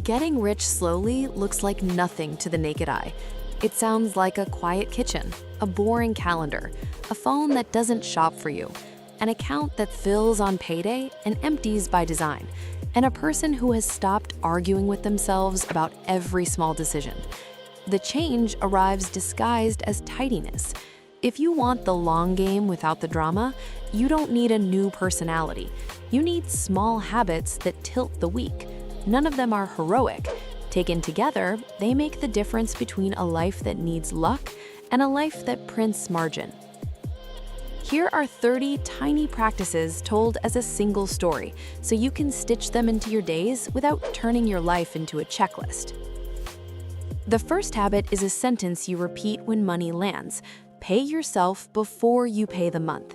Getting rich slowly looks like nothing to the naked eye. It sounds like a quiet kitchen, a boring calendar, a phone that doesn't shop for you, an account that fills on payday and empties by design, and a person who has stopped arguing with themselves about every small decision. The change arrives disguised as tidiness. If you want the long game without the drama, you don't need a new personality. You need small habits that tilt the weak. None of them are heroic. Taken together, they make the difference between a life that needs luck and a life that prints margin. Here are 30 tiny practices told as a single story, so you can stitch them into your days without turning your life into a checklist. The first habit is a sentence you repeat when money lands. Pay yourself before you pay the month.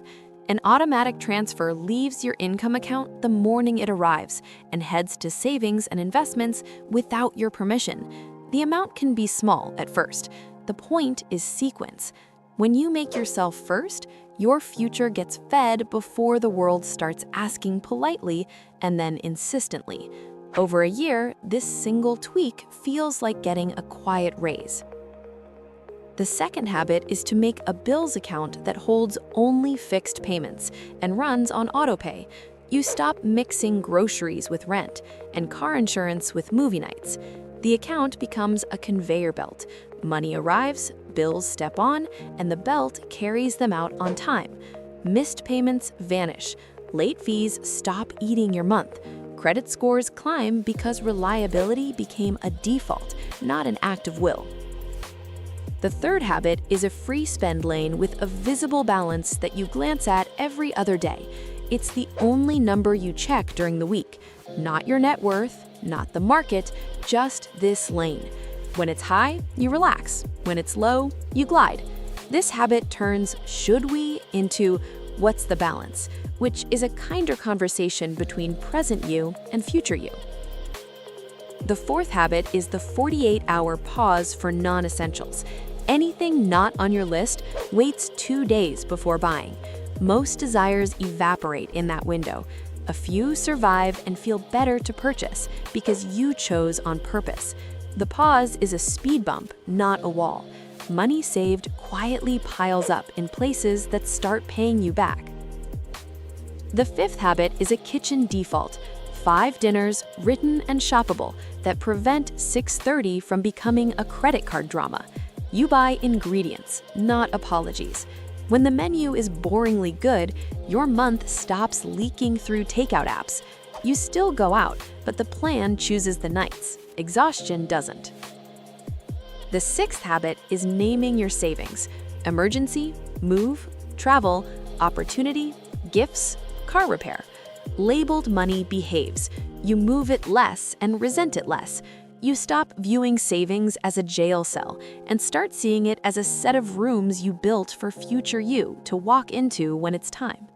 An automatic transfer leaves your income account the morning it arrives and heads to savings and investments without your permission. The amount can be small at first. The point is sequence. When you make yourself first, your future gets fed before the world starts asking politely and then insistently. Over a year, this single tweak feels like getting a quiet raise. The second habit is to make a bills account that holds only fixed payments and runs on autopay. You stop mixing groceries with rent and car insurance with movie nights. The account becomes a conveyor belt. Money arrives, bills step on, and the belt carries them out on time. Missed payments vanish. Late fees stop eating your month. Credit scores climb because reliability became a default, not an act of will. The third habit is a free spend lane with a visible balance that you glance at every other day. It's the only number you check during the week. Not your net worth, not the market, just this lane. When it's high, you relax. When it's low, you glide. This habit turns "should we" into "what's the balance," which is a kinder conversation between present you and future you. The fourth habit is the 48-hour pause for non-essentials. Anything not on your list waits 2 days before buying. Most desires evaporate in that window. A few survive and feel better to purchase because you chose on purpose. The pause is a speed bump, not a wall. Money saved quietly piles up in places that start paying you back. The fifth habit is a kitchen default. 5 dinners, written and shoppable, that prevent 6:30 from becoming a credit card drama. You buy ingredients, not apologies. When the menu is boringly good, your month stops leaking through takeout apps. You still go out, but the plan chooses the nights. Exhaustion doesn't. The sixth habit is naming your savings. Emergency, move, travel, opportunity, gifts, car repair. Labeled money behaves. You move it less and resent it less. You stop viewing savings as a jail cell and start seeing it as a set of rooms you built for future you to walk into when it's time.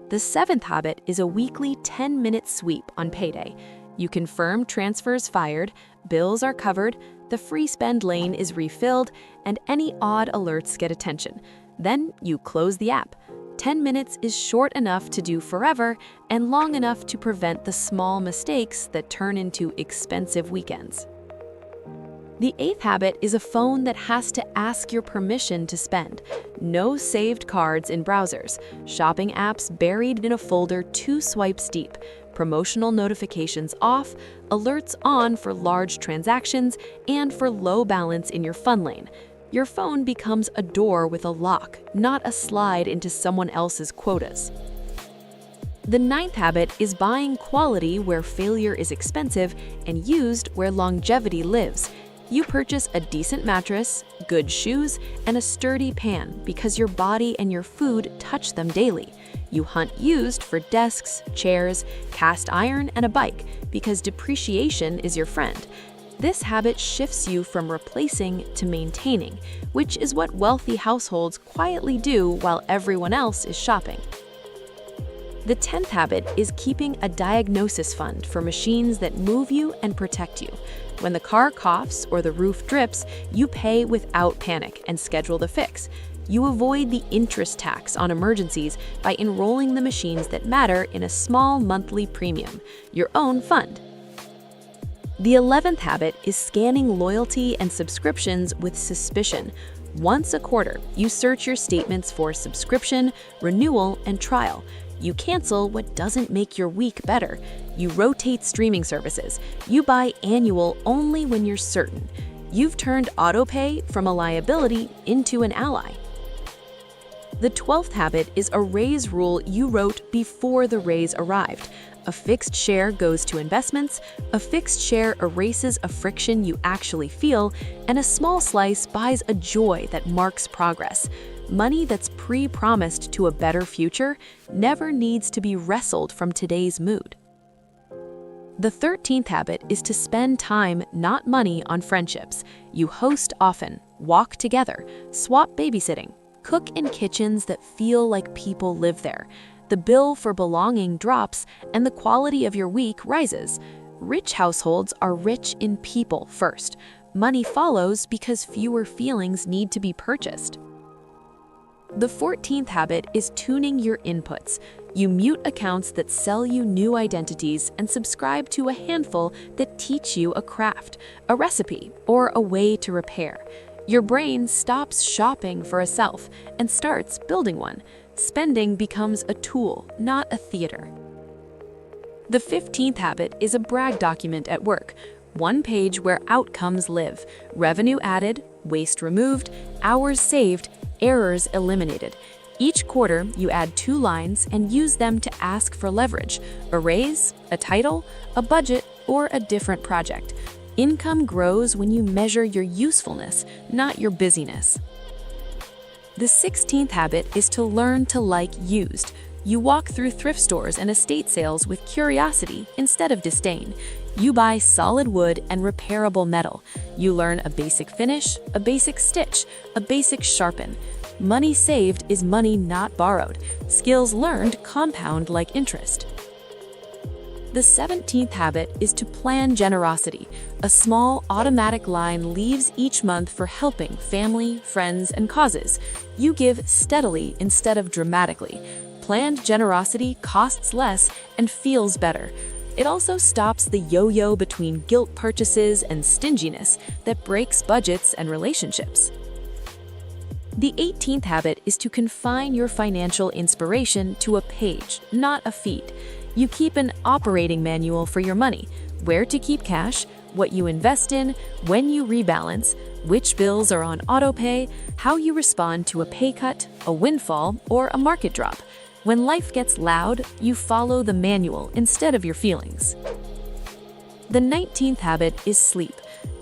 The seventh habit is a weekly 10-minute sweep on payday. You confirm transfers fired, bills are covered, the free spend lane is refilled, and any odd alerts get attention. Then you close the app. 10 minutes is short enough to do forever and long enough to prevent the small mistakes that turn into expensive weekends. The eighth habit is a phone that has to ask your permission to spend. No saved cards in browsers, shopping apps buried in a folder 2 swipes deep, promotional notifications off, alerts on for large transactions and for low balance in your fun lane. Your phone becomes a door with a lock, not a slide into someone else's quotas. The ninth habit is buying quality where failure is expensive and used where longevity lives. You purchase a decent mattress, good shoes, and a sturdy pan because your body and your food touch them daily. You hunt used for desks, chairs, cast iron, and a bike because depreciation is your friend. This habit shifts you from replacing to maintaining, which is what wealthy households quietly do while everyone else is shopping. The 10th habit is keeping a diagnosis fund for machines that move you and protect you. When the car coughs or the roof drips, you pay without panic and schedule the fix. You avoid the interest tax on emergencies by enrolling the machines that matter in a small monthly premium, your own fund. The 11th habit is scanning loyalty and subscriptions with suspicion. Once a quarter, you search your statements for subscription, renewal, and trial. You cancel what doesn't make your week better. You rotate streaming services. You buy annual only when you're certain. You've turned autopay from a liability into an ally. The 12th habit is a raise rule you wrote before the raise arrived. A fixed share goes to investments, a fixed share erases a friction you actually feel, and a small slice buys a joy that marks progress. Money that's pre-promised to a better future never needs to be wrestled from today's mood. The 13th habit is to spend time, not money, on friendships. You host often, walk together, swap babysitting, cook in kitchens that feel like people live there. The bill for belonging drops and the quality of your week rises. Rich households are rich in people first. Money follows because fewer feelings need to be purchased. The 14th habit is tuning your inputs. You mute accounts that sell you new identities and subscribe to a handful that teach you a craft, a recipe, or a way to repair. Your brain stops shopping for a self and starts building one. Spending becomes a tool, not a theater. The 15th habit is a brag document at work. One page where outcomes live. Revenue added, waste removed, hours saved, errors eliminated. Each quarter, you add 2 lines and use them to ask for leverage, a raise, a title, a budget, or a different project. Income grows when you measure your usefulness, not your busyness. The 16th habit is to learn to like used. You walk through thrift stores and estate sales with curiosity instead of disdain. You buy solid wood and repairable metal. You learn a basic finish, a basic stitch, a basic sharpen. Money saved is money not borrowed. Skills learned compound like interest. The 17th habit is to plan generosity. A small, automatic line leaves each month for helping family, friends, and causes. You give steadily instead of dramatically. Planned generosity costs less and feels better. It also stops the yo-yo between guilt purchases and stinginess that breaks budgets and relationships. The 18th habit is to confine your financial inspiration to a page, not a feed. You keep an operating manual for your money, where to keep cash, what you invest in, when you rebalance, which bills are on autopay, how you respond to a pay cut, a windfall, or a market drop. When life gets loud, you follow the manual instead of your feelings. The 19th habit is sleep.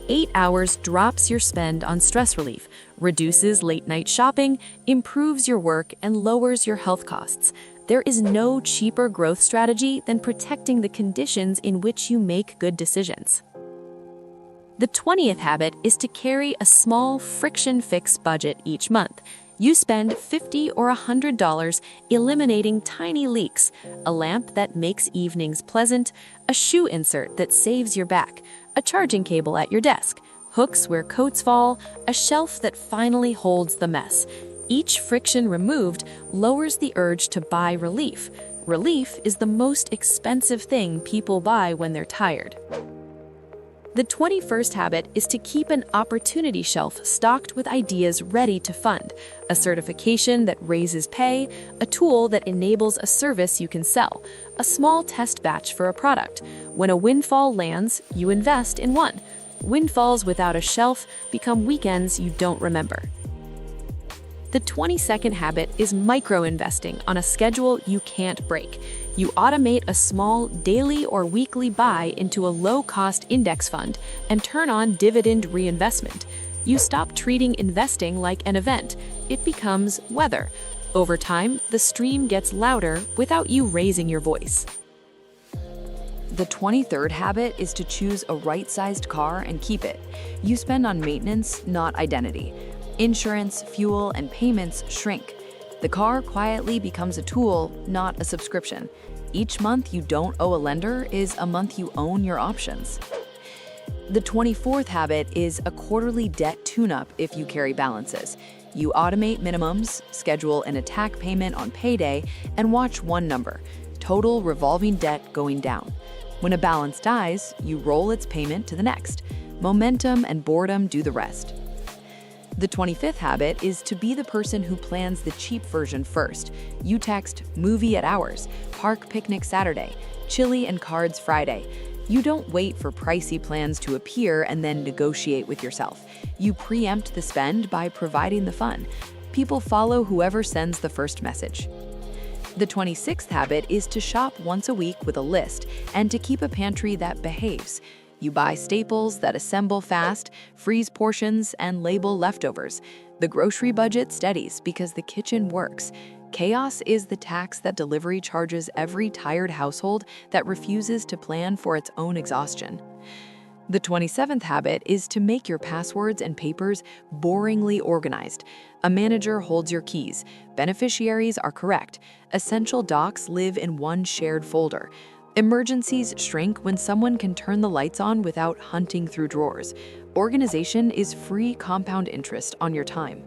8 hours drops your spend on stress relief, reduces late-night shopping, improves your work, and lowers your health costs. There is no cheaper growth strategy than protecting the conditions in which you make good decisions. The 20th habit is to carry a small friction-fix budget each month. You spend $50 or $100 eliminating tiny leaks, a lamp that makes evenings pleasant, a shoe insert that saves your back, a charging cable at your desk, hooks where coats fall, a shelf that finally holds the mess. Each friction removed lowers the urge to buy relief. Relief is the most expensive thing people buy when they're tired. The 21st habit is to keep an opportunity shelf stocked with ideas ready to fund, a certification that raises pay, a tool that enables a service you can sell, a small test batch for a product. When a windfall lands, you invest in one. Windfalls without a shelf become weekends you don't remember. The 22nd habit is micro-investing on a schedule you can't break. You automate a small daily or weekly buy into a low-cost index fund and turn on dividend reinvestment. You stop treating investing like an event. It becomes weather. Over time, the stream gets louder without you raising your voice. The 23rd habit is to choose a right-sized car and keep it. You spend on maintenance, not identity. Insurance, fuel, and payments shrink. The car quietly becomes a tool, not a subscription. Each month you don't owe a lender is a month you own your options. The 24th habit is a quarterly debt tune-up if you carry balances. You automate minimums, schedule an attack payment on payday, and watch one number, total revolving debt going down. When a balance dies, you roll its payment to the next. Momentum and boredom do the rest. The 25th habit is to be the person who plans the cheap version first. You text movie at hours, park picnic Saturday, chili and cards Friday. You don't wait for pricey plans to appear and then negotiate with yourself. You preempt the spend by providing the fun. People follow whoever sends the first message. The 26th habit is to shop once a week with a list and to keep a pantry that behaves. You buy staples that assemble fast, freeze portions, and label leftovers. The grocery budget steadies because the kitchen works. Chaos is the tax that delivery charges every tired household that refuses to plan for its own exhaustion. The 27th habit is to make your passwords and papers boringly organized. A manager holds your keys. Beneficiaries are correct. Essential docs live in one shared folder. Emergencies shrink when someone can turn the lights on without hunting through drawers. Organization is free compound interest on your time.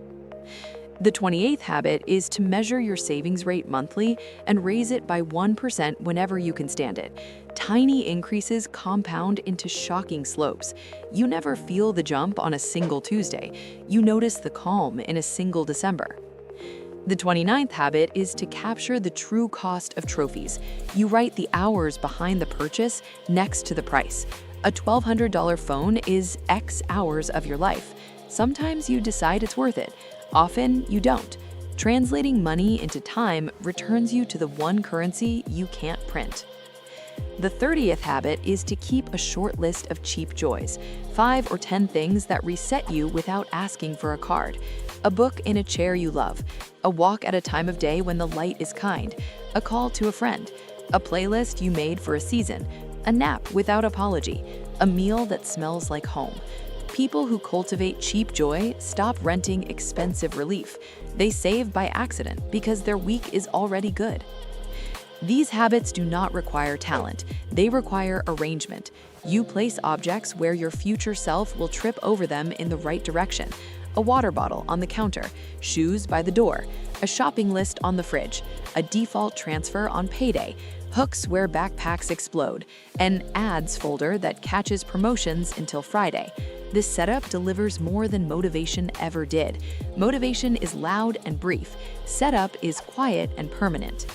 The 28th habit is to measure your savings rate monthly and raise it by 1% whenever you can stand it. Tiny increases compound into shocking slopes. You never feel the jump on a single Tuesday. You notice the calm in a single December. The 29th habit is to capture the true cost of trophies. You write the hours behind the purchase next to the price. A $1,200 phone is X hours of your life. Sometimes you decide it's worth it. Often you don't. Translating money into time returns you to the one currency you can't print. The 30th habit is to keep a short list of cheap joys, 5 or 10 things that reset you without asking for a card. A book in a chair you love, a walk at a time of day when the light is kind, a call to a friend, a playlist you made for a season, a nap without apology, a meal that smells like home. People who cultivate cheap joy stop renting expensive relief. They save by accident because their week is already good. These habits do not require talent. They require arrangement. You place objects where your future self will trip over them in the right direction. A water bottle on the counter, shoes by the door, a shopping list on the fridge, a default transfer on payday, hooks where backpacks explode, an ads folder that catches promotions until Friday. This setup delivers more than motivation ever did. Motivation is loud and brief. Setup is quiet and permanent.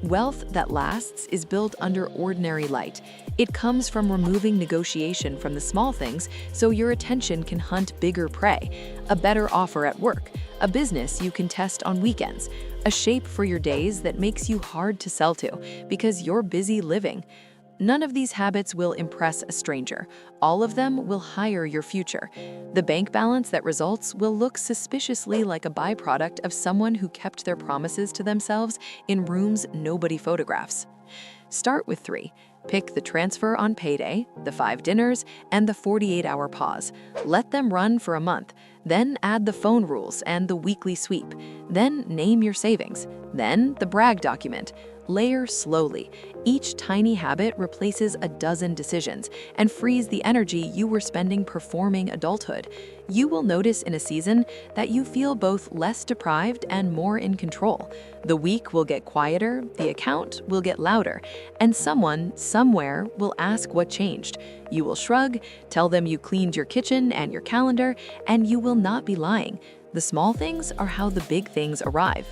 Wealth that lasts is built under ordinary light. It comes from removing negotiation from the small things so your attention can hunt bigger prey. A better offer at work, a business you can test on weekends, a shape for your days that makes you hard to sell to because you're busy living. None of these habits will impress a stranger. All of them will hire your future. The bank balance that results will look suspiciously like a byproduct of someone who kept their promises to themselves in rooms nobody photographs. Start with 3. Pick the transfer on payday, the 5 dinners, and the 48-hour pause. Let them run for a month. Then add the phone rules and the weekly sweep. Then name your savings. Then the brag document. Layer slowly. Each tiny habit replaces a dozen decisions and frees the energy you were spending performing adulthood. You will notice in a season that you feel both less deprived and more in control. The week will get quieter, the account will get louder, and someone, somewhere, will ask what changed. You will shrug, tell them you cleaned your kitchen and your calendar, and you will not be lying. The small things are how the big things arrive.